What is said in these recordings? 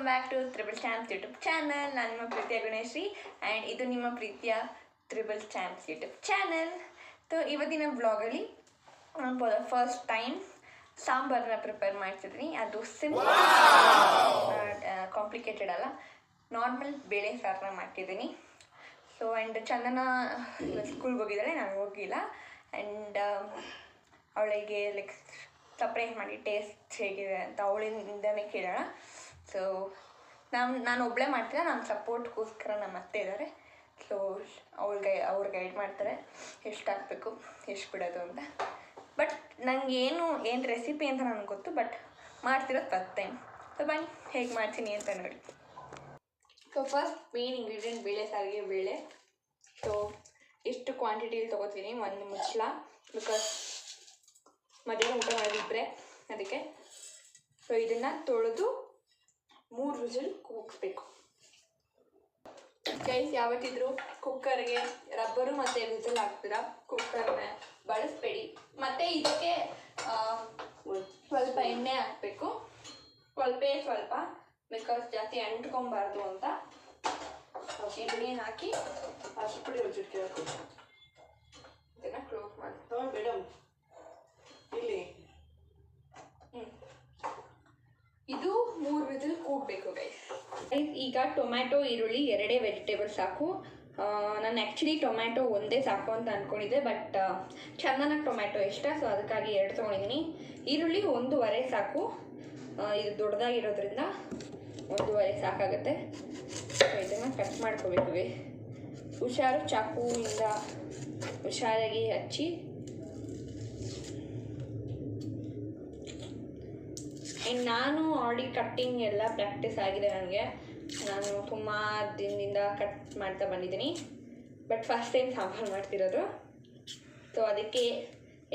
Welcome back to triple champs YouTube channel. ನಾನು ನಿಮ್ಮ ಪ್ರೀತಿಯ ಗಣೇಶ್ರೀ ಆ್ಯಂಡ್ ಇದು ನಿಮ್ಮ ಪ್ರೀತಿಯ triple champs YouTube channel. So ಇವತ್ತಿನ ವ್ಲಾಗಲ್ಲಿ ನಾನು ಫಸ್ಟ್ ಟೈಮ್ ಸಾಂಬಾರನ್ನ ಪ್ರಿಪೇರ್ ಮಾಡ್ತಿದ್ದೀನಿ. ಅದು ಸಿಂಪಲ್, ಕಾಂಪ್ಲಿಕೇಟೆಡ್ ಅಲ್ಲ, ನಾರ್ಮಲ್ ಬೇಳೆ ಸಾರನ್ನ ಮಾಡ್ತಿದ್ದೀನಿ. ಸೊ ಆ್ಯಂಡ್ ಚಂದನ ಸ್ಕೂಲ್ಗೆ ಹೋಗಿದ್ದಾಳೆ, ನಾನು ಹೋಗಿಲ್ಲ. ಆ್ಯಂಡ್ ಅವಳಿಗೆ ಲೈಕ್ ಸಪ್ರೇಟ್ ಮಾಡಿ ಟೇಸ್ಟ್ ಹೇಗಿದೆ ಅಂತ ಅವಳಿಂದನೇ ಕೇಳೋಣ. ಸೊ ನಾನು ಒಬ್ಬಳೇ ಮಾಡ್ತೀನಿ, ನಾನು ಸಪೋರ್ಟ್ಗೋಸ್ಕರ ನಮ್ಮ ಅತ್ತೆ ಇದ್ದಾರೆ. ಸೊ ಅವ್ರು ಗೈಡ್ ಮಾಡ್ತಾರೆ ಎಷ್ಟು ಹಾಕಬೇಕು ಎಷ್ಟು ಬಿಡೋದು ಅಂತ. ಬಟ್ ನನಗೆ ಏನು ರೆಸಿಪಿ ಅಂತ ನನಗೆ ಗೊತ್ತು, ಬಟ್ ಮಾಡ್ತಿರೋದು ಫಸ್ಟ್ ಟೈಮ್. ಸೊ ಬನ್ನಿ ಹೇಗೆ ಮಾಡ್ತೀನಿ ಅಂತ ನೋಡಿ. ಸೊ ಫಸ್ಟ್ ಮೇನ್ ಇಂಗ್ರೀಡಿಯೆಂಟ್ ಬೇಳೆ ಸಾರಿಗೆ ಬೇಳೆ. ಸೊ ಇಷ್ಟು ಕ್ವಾಂಟಿಟಿಲಿ ತೊಗೋತೀನಿ, ಒಂದು ಮುಚ್ಚಳ, ಬಿಕಾಸ್ ಮಧ್ಯಾಹ್ನ ಊಟ ಮಾಡಿದ್ರೆ ಅದಕ್ಕೆ. ಸೊ ಇದನ್ನು ತೊಳೆದು 3 ವಿಸಿಲ್ ಕೂಗಿಸ್ಬೇಕು. ಗೈಸ್, ಯಾವತ್ತಿದ್ರೂ ಕುಕ್ಕರ್ಗೆ ರಬ್ಬರು ಮತ್ತು ವಿಸಿಲ್ ಹಾಕ್ತೀರಾ, ಕುಕ್ಕರ್ನ ಬಳಸಬೇಡಿ. ಮತ್ತು ಇದಕ್ಕೆ ಸ್ವಲ್ಪ ಎಣ್ಣೆ ಹಾಕಬೇಕು, ಸ್ವಲ್ಪ, ಬಿಕಾಸ್ ಜಾಸ್ತಿ ಅಂಟ್ಕೊಬಾರ್ದು ಅಂತ. ಎಣ್ಣೆ ಹಾಕಿ ಅಷ್ಟು ರುಚಿರ್ಬೇಕು. ಇದನ್ನು ಕ್ಲೋಸ್ ಮಾಡಿ ಮೇಡಮ್ ಇಲ್ಲಿ ಇದು 3 ವಿಸಿಲ್ ಕೂಗಬೇಕು ಗೈಸ್. ಈಗ ಟೊಮ್ಯಾಟೊ, ಈರುಳ್ಳಿ 2 ವೆಜಿಟೇಬಲ್ಸ್ ಸಾಕು. ನಾನು ಆ್ಯಕ್ಚುಲಿ ಟೊಮ್ಯಾಟೊ ಒಂದೇ ಸಾಕು ಅಂತ ಅಂದ್ಕೊಂಡಿದ್ದೆ, ಬಟ್ ಚಂದನಕ್ಕೆ ಟೊಮ್ಯಾಟೊ ಇಷ್ಟ, ಸೊ ಅದಕ್ಕಾಗಿ 2 ತೊಗೊಂಡಿದ್ದೀನಿ. ಈರುಳ್ಳಿ 1.5 ಸಾಕು, ಇದು ದೊಡ್ಡದಾಗಿರೋದ್ರಿಂದ 1.5 ಸಾಕಾಗುತ್ತೆ. ಸೊ ಇದನ್ನು ಕಟ್ ಮಾಡ್ಕೋಬೇಕು. ಹುಷಾರು, ಚಾಕುವಿಂದ ಹುಷಾರಾಗಿ ಹಚ್ಚಿ. ಆ್ಯಂಡ್ ನಾನು ಆಲ್ರೆಡಿ ಕಟ್ಟಿಂಗ್ ಎಲ್ಲ ಪ್ರಾಕ್ಟೀಸ್ ಆಗಿದೆ ನನಗೆ. ನಾನು ತುಂಬ ದಿನದಿಂದ ಕಟ್ ಮಾಡ್ತಾ ಬಂದಿದ್ದೀನಿ, ಬಟ್ ಫಸ್ಟ್ ಟೈಮ್ ಸಾಂಬಾರು ಮಾಡ್ತಿರೋದು. ಸೊ ಅದಕ್ಕೆ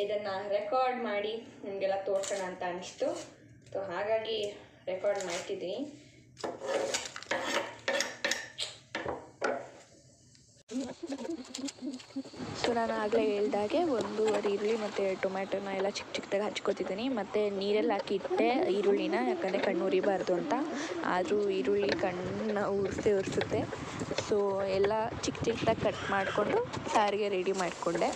ಇದನ್ನು ರೆಕಾರ್ಡ್ ಮಾಡಿ ನಿಮಗೆಲ್ಲ ತೋರ್ಸೋಣ ಅಂತ ಅನಿಸ್ತು. ಸೊ ಹಾಗಾಗಿ ರೆಕಾರ್ಡ್ ಮಾಡ್ತಿದ್ದೀನಿ. ಸೊ ನಾನು ಆಗಲೇ ಹೇಳ್ದಾಗೆ 1.5 ಈರುಳ್ಳಿ ಮತ್ತು ಟೊಮ್ಯಾಟೊನ ಎಲ್ಲ ಚಿಕ್ಕದಾಗಿ ಹಚ್ಕೊತಿದ್ದೀನಿ. ಮತ್ತು ನೀರಲ್ಲಿ ಹಾಕಿ ಇಟ್ಟೆ ಈರುಳ್ಳಿನ, ಯಾಕಂದರೆ ಕಣ್ಣು ಉರಿಬಾರ್ದು ಅಂತ. ಆದರೂ ಈರುಳ್ಳಿ ಕಣ್ಣು ಉರಿಸುತ್ತೆ. ಸೊ ಎಲ್ಲ ಚಿಕ್ಕದಾಗಿ ಕಟ್ ಮಾಡಿಕೊಂಡು ಸಾರಿಗೆ ರೆಡಿ ಮಾಡಿಕೊಂಡೆ.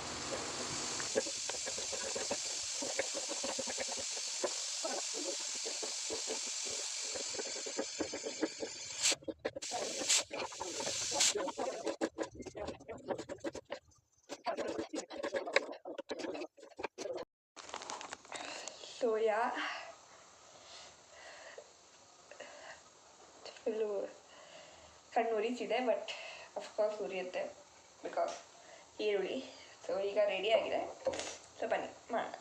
ಸೋಯಾ ಫುಲ್ಲು ಕಣ್ಣು ಉರಿತಿದೆ, ಬಟ್ ಅಫ್ಕೋರ್ಸ್ ಉರಿಯುತ್ತೆ ಬಿಕಾಸ್ ಈರುಳ್ಳಿ. ಸೊ ಈಗ ರೆಡಿಯಾಗಿದೆ. ಸೊ ಬನ್ನಿ ಮಾಡೋಣ.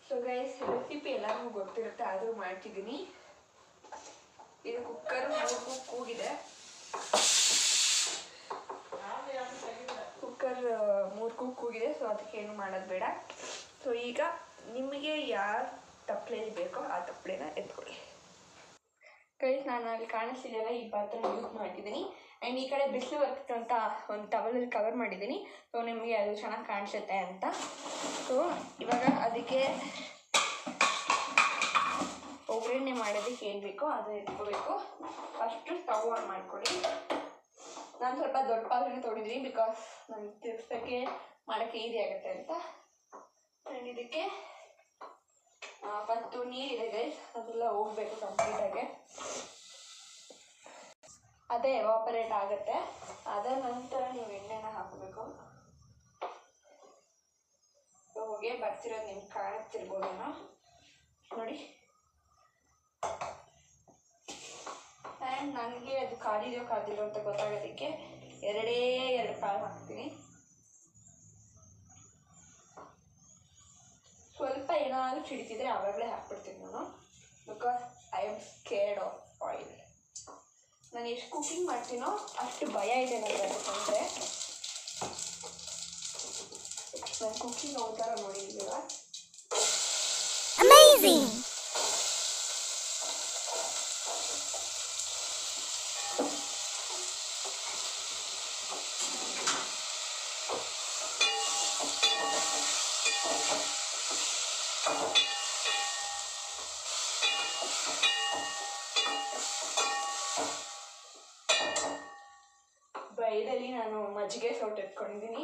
ಸೊ ಗೈಸ್, ರೆಸಿಪಿ ಎಲ್ಲರಿಗೂ ಗೊತ್ತಿರುತ್ತೆ, ಆದರೂ ಮಾಡ್ತಿದ್ದೀನಿ. ಇದು ಕುಕ್ಕರ್ 3 ಕೂಗಿದೆ. ಕುಕ್ಕರ್ 3 ಕೂಗಿದೆ, ಸೊ ಅದಕ್ಕೆ ಏನು ಮಾಡೋದು ಬೇಡ. ಸೊ ಈಗ ನಿಮಗೆ ಯಾವ ತಪ್ಪಲೆಯಲ್ಲಿ ಬೇಕೋ ಆ ತಪ್ಪಲೆನ ಎತ್ಕೊಳ್ಳಿ. ಗೈಸ್, ನಾನು ಅಲ್ಲಿ ಕಾಣಿಸ್ತಿದೆಯಲ್ಲ, ಈ ಪಾತ್ರೆ ಯೂಸ್ ಮಾಡ್ತಿದ್ದೀನಿ. ಆ್ಯಂಡ್ ಈ ಕಡೆ ಬಿಸಿಲು ಬರ್ತಿತ್ತು ಅಂತ ಒಂದು ಟವಲಲ್ಲಿ ಕವರ್ ಮಾಡಿದ್ದೀನಿ. ಸೊ ನಿಮಗೆ ಅದು ಚೆನ್ನಾಗಿ ಕಾಣಿಸುತ್ತೆ ಅಂತ. ಸೊ ಇವಾಗ ಅದಕ್ಕೆ ಒಗ್ಗರಣೆ ಮಾಡೋದಕ್ಕೆ ಏನು ಬೇಕೋ ಅದು ಎತ್ಕೋಬೇಕು. ಫಸ್ಟು ಸ್ಟವ್ ಆನ್ ಮಾಡ್ಕೊಳ್ಳಿ. ನಾನು ಸ್ವಲ್ಪ ದೊಡ್ಡ ಪಾತ್ರೆ ತೊಗೊಂಡಿದ್ದೀನಿ, ಬಿಕಾಸ್ ನನಗೆ ತಿರ್ಸೋಕ್ಕೆ ಮಾಡೋಕ್ಕೆ ಈಸಿ ಆಗುತ್ತೆ ಅಂತ. ಆ್ಯಂಡ್ ಇದಕ್ಕೆ ಫಸ್ಟು ನೀರಿದೆ ಗೈಸ್, ಅದೆಲ್ಲ ಹೋಗಬೇಕು ಕಂಪ್ಲೀಟಾಗಿ. ಅದೇ ಎವಾಪರೇಟ್ ಆಗುತ್ತೆ. ಅದರ ನಂತರ ನೀವು ಎಣ್ಣೆನ ಹಾಕಬೇಕು. ಹೊಗೆ ಬರ್ತಿರೋದು ನಿಮ್ಗೆ ಕಾಣುತ್ತಿರ್ಬೋದೇನೋ ನೋಡಿ. ಆ್ಯಂಡ್ ನನಗೆ ಅದು ಕಾದಿರೋ ಅಂತ ಗೊತ್ತಾಗೋದಕ್ಕೆ 2 ಕಾಳು ಹಾಕ್ತೀನಿ. ಸ್ವಲ್ಪ ಏನಾದರೂ ಚಿಡಿತಿದ್ರೆ ಆವಾಗಲೇ ಹಾಕ್ಬಿಡ್ತೀನಿ ನಾನು, because I am scared of oil. ನಾನು ಎಷ್ಟು ಕುಕಿಂಗ್ ಮಾಡ್ತೀನೋ ಅಷ್ಟು ಭಯ ಇದೆ ನನಗೆ ಅದಕ್ಕಂದರೆ. ನಾನು ಕುಕಿಂಗ್ ಅವತಾರ ನೋಡಿದ್ದೀರ. ನಾನು ಮಜ್ಜಿಗೆ ಸೌಟು ಇಟ್ಕೊಂಡಿದ್ದೀನಿ.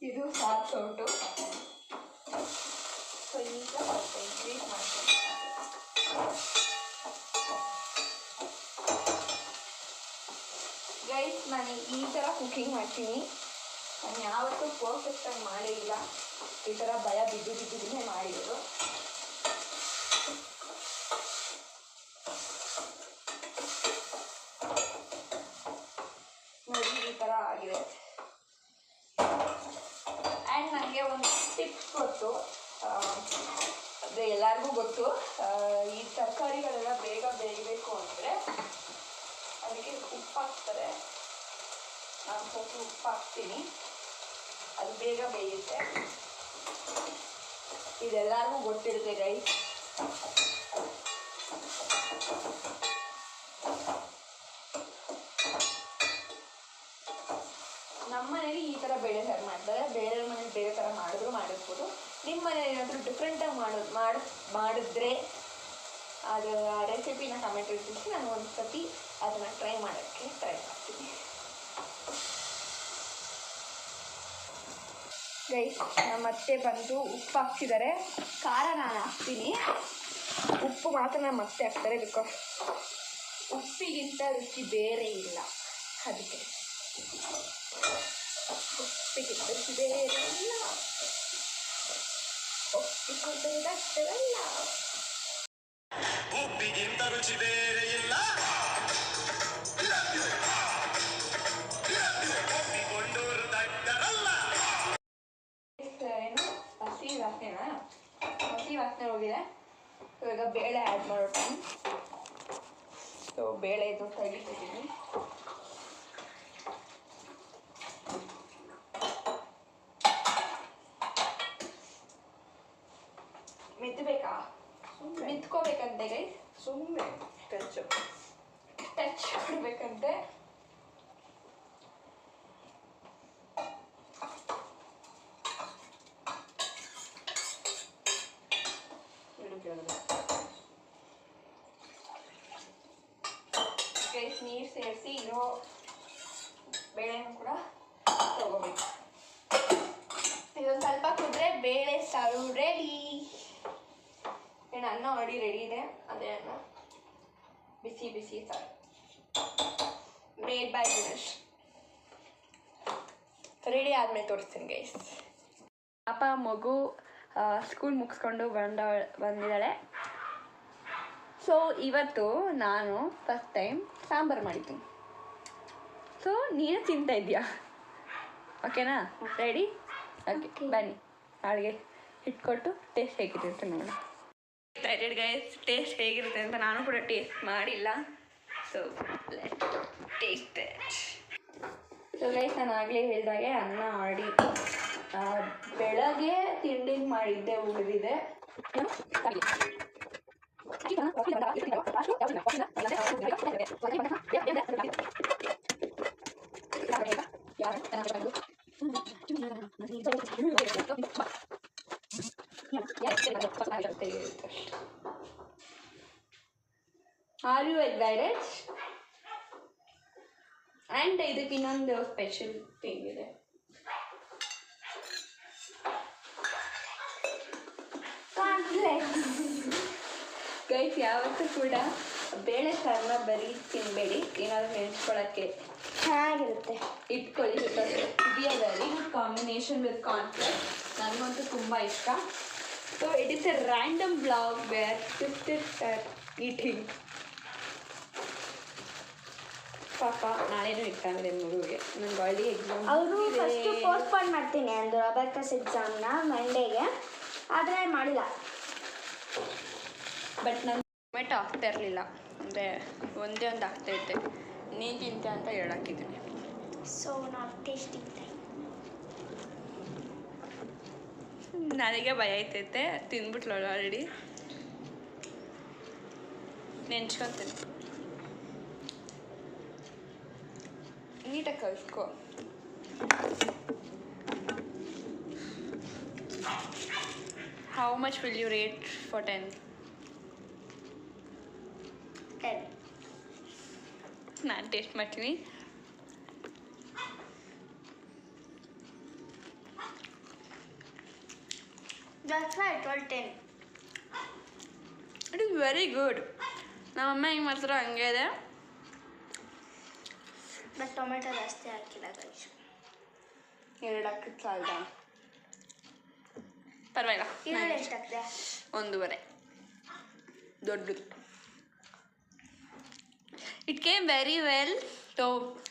ಇದು ಸಾರು ಸೌಟು. ಸೊ ಈಗ ಇನ್ಕ್ರೀಸ್ ಮಾಡ್ತೀನಿ. ಗೈಸ್, ನಾನು ಈ ಥರ ಕುಕಿಂಗ್ ಮಾಡ್ತೀನಿ. ನಾನು ಯಾವತ್ತೂ ಪರ್ಫೆಕ್ಟಾಗಿ ಮಾಡಿಲ್ಲ. ಈ ಥರ ಭಯ ಬಿದ್ದಿದ್ದೇ ಮಾಡಿರೋದು. ನೋಡಿ, ಈ ಥರ ಆಗಿದೆ. ಆ್ಯಂಡ್ ನನಗೆ ಒಂದು ಟಿಪ್ಸ್ ಗೊತ್ತು, ಅಂದರೆ ಎಲ್ಲರಿಗೂ ಗೊತ್ತು. ಈ ತರಕಾರಿಗಳೆಲ್ಲ ಬೇಗ ಬೇಯಬೇಕು ಅಂದರೆ ಅದಕ್ಕೆ ಉಪ್ಪು ಹಾಕ್ತಾರೆ. ನಾನು ಸ್ವಲ್ಪ ಉಪ್ಪು ಹಾಕ್ತೀನಿ, ಅದು ಬೇಗ ಬೇಯುತ್ತೆ. ಇದೆಲ್ಲರಿಗೂ ಗೊತ್ತಿರುತ್ತೆ ಗೈಸ್. ನಮ್ಮ ಮನೇಲಿ ಈ ಥರ ಬೇಳೆ ಸಾರು ಮಾಡ್ತಾರೆ. ಬೇರೆ ಮನೇಲಿ ಬೇರೆ ಥರ ಮಾಡಿರ್ಬೋದು. ನಿಮ್ಮ ಮನೇಲಿ ಏನಾದರೂ ಡಿಫ್ರೆಂಟಾಗಿ ಮಾಡಿದ್ರೆ ಅದು ಆ ರೆಸಿಪಿನ ಕಮೆಂಟ್ ತಿಳಿಸಿ. ನಾನು ಒಂದು ಸತಿ ಅದನ್ನು ಟ್ರೈ ಮಾಡೋಕ್ಕೆ ಟ್ರೈ ಮಾಡ್ತೀನಿ. ಗೈಸ್, ನಮ್ಮ ಅತ್ತೆ ಬಂದು ಉಪ್ಪು ಹಾಕ್ತಿದ್ದಾರೆ. ಖಾರ ನಾನು ಹಾಕ್ತೀನಿ, ಉಪ್ಪು ಮಾತ್ರ ನಮ್ಮ ಅತ್ತೆ ಹಾಕ್ತಾರೆ. ಬಿಕಾಸ್ ಉಪ್ಪಿಗಿಂತ ರುಚಿ ಬೇರೆ ಇಲ್ಲ, ಅದಕ್ಕೆ ಉಪ್ಪಿಗಿಂತ ರುಚಿ ಬೇರೆ ಇಲ್ಲ, ಉಪ್ಪಿಗಿಂತ ಅಷ್ಟವಲ್ಲ, ಉಪ್ಪಿಗಿಂತ ರುಚಿ ಬೇರೆ ಇಲ್ಲ. ಏನು ಹಸಿ ವಾಸನೆ ಹೋಗಿದೆ. ಇವಾಗ ಬೇಳೆ ಆ್ಯಡ್ ಮಾಡೋಣ. ಸೊ ಬೇಳೆ ಇದು ತೆಗಿತಿದ್ದೀನಿ. ಮೆತ್ತಬೇಕಾ? ಮೆತ್ಕೋಬೇಕಂತೆ ಗೈಸ್. ಸುಮ್ಮನೆ ಟಚ್ ಕೊಡ್ಬೇಕಂತೆ. ಗೈಸ್, ನೀರು ಸೇರಿಸಿ ಇರೋ ಬೇಳೆನೂ ಕೂಡ ತಗೋಬೇಕು. ಇದೊಂದು ಸ್ವಲ್ಪ ಕುದ್ರೆ ಬೇಳೆ ಸಾರು ರೆಡಿ. ಏನು ಅನ್ನ ಆಲ್ರೆಡಿ ರೆಡಿ ಇದೆ. ಅದೇ ಅನ್ನ ಬಿಸಿ ಬಿಸಿ ಸಾರು ಮೇಡ್ ಬೈ ದಿನೇಶ್. ರೆಡಿ ಆದಮೇಲೆ ತೋರಿಸ್ತೀನಿ ಗೈಸ್. ಪಾಪ ಮಗು ಸ್ಕೂಲ್ ಮುಗಿಸ್ಕೊಂಡು ಬಂದಿದ್ದಾಳೆ. ಸೊ ಇವತ್ತು ನಾನು ಫಸ್ಟ್ ಟೈಮ್ ಸಾಂಬಾರು ಮಾಡಿದ್ದೀನಿ. ಸೊ ನೀನು ತಿಂತಾ ಇದೆಯಾ? ಓಕೆನಾ? ರೆಡಿ? ಓಕೆ, ಬನ್ನಿ ಅಡುಗೆ ಇಟ್ಕೊಟ್ಟು ಟೇಸ್ಟ್ ಹೇಗಿರುತ್ತೆ ನೋಡೋಣ. ಎಕ್ಸೈಟೆಡ್ ಗೈಸ್, ಟೇಸ್ಟ್ ಹೇಗಿರುತ್ತೆ ಅಂತ. ನಾನು ಕೂಡ ಟೇಸ್ಟ್ ಮಾಡಿಲ್ಲ. So let taste it. So guys, ನಾನು ಆಗಲೇ ಹೇಳಿದಾಗೆ ಅನ್ನ ಆಡಿ ಬೆಳಗ್ಗೆ ತಿಂಡಿಗೆ ಮಾಡಿದ್ದೆ ಉಳಿದಿದೆ. Are you excited? And ಇದಕ್ಕೆ ಇನ್ನೊಂದು ಸ್ಪೆಷಲ್ ಥಿಂಗ್ ಇದೆ. ಗೈಸ್, ಯಾವತ್ತೂ ಕೂಡ ಬೇಳೆ ಸಾರನ್ನ ಬರೀ ತಿನ್ನಬೇಡಿ, ಏನಾದರೂ ನೆನೆಸ್ಕೊಳ್ಳೋಕ್ಕೆ ಚೆನ್ನಾಗಿರುತ್ತೆ. ಇಟ್ಕೊಳ್ಳಿ. Because be a very good combination with cornflakes. ನನಗಂತೂ ತುಂಬ ಇಷ್ಟ. So it is a random blog where sisters are eating. ಪಾಪ ನಾಳೆನೂ ಇಟ್ಟಾಗಿದೆ ಮಗುವಿಗೆ. ನಂಗೆ ಆಲ್ರೆಡಿ ಎಕ್ಸಾಮ್ ಅವರು ಫಸ್ಟು ಪೋಸ್ಟ್ಪೋನ್ ಮಾಡ್ತೀನಿ ಅಂದರು ಅಬಾಕಸ್ ಎಕ್ಸಾಮ್ನ ಮಂಡೇಗೆ, ಆದರೆ ಮಾಡಿಲ್ಲ. ಬಟ್ ನಾನು ಟೊಮೆಟೊ ಹಾಕ್ತಾ ಇರಲಿಲ್ಲ, ಅಂದರೆ ಒಂದೇ ಒಂದು ಆಗ್ತಾಯಿದ್ದೆ. ನೀನು ತಿಂತೆ ಅಂತ ಹೇಳಾಕಿದ್ದೀನಿ. So not tasting time. ನನಗೆ ಭಯ ಆಯ್ತೈತೆ. ತಿಂದ್ಬಿಟ್ಲು ಆಲ್ರೆಡಿ. ನೆನ್ಸ್ಕೊತೀನಿ. ನೀಟಾಗಿ ಕಲಿಸ್ಕೊ. How much will you rate for 10? 10. ನಾನು ಟೇಸ್ಟ್ ಮಾಡ್ತೀನಿ. That's why I told 10. It is very good. ನಮ್ಮಮ್ಮ ಹೆಂಗೆ ಮಾಡ್ತಾರೋ ಹಂಗೆ ಇದೆ. ಬಟ್ ಟೊಮೆಟೊ ಜಾಸ್ತಿ ಹಾಕಿಲ್ಲ ಗೈಸ್. 2 ಹಾಕಿದ್ದು ಸಾಲ್ದಾ? ಪರವಾಗಿಲ್ಲ. ಈರುಳ್ಳಿ ಎಷ್ಟು ಹಾಕಿದೆ? 1.5 ದೊಡ್ಡದು. It came very well. So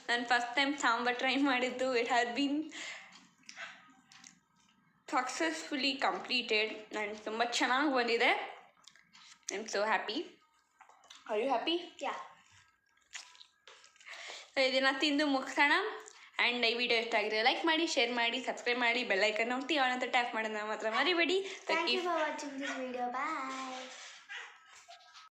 ನಾನು ಫಸ್ಟ್ ಟೈಮ್ ಸಾಂಬಾರ್ ಟ್ರೈ ಮಾಡಿದ್ದು. It has been successfully completed and ತುಂಬ ಚೆನ್ನಾಗಿ ಬಂದಿದೆ. I am so happy. Are you happy? Yeah. So ಇದನ್ನು ತಿಂದು ಮುಗಿಸೋಣ. ಆ್ಯಂಡ್ ಈ ವಿಡಿಯೋ ಇಷ್ಟ ಆಗಿದೆ ಲೈಕ್ ಮಾಡಿ, ಶೇರ್ ಮಾಡಿ, ಸಬ್ಸ್ಕ್ರೈಬ್ ಮಾಡಿ, ಬೆಲ್ಲೈಕನ್ ಒತ್ತಿ ಆಲ್ ಅಂತ ಟ್ಯಾಪ್ ಮಾಡೋದನ್ನ ಮಾತ್ರ ಮರಿಬೇಡಿ. Thank you for watching this video. Bye.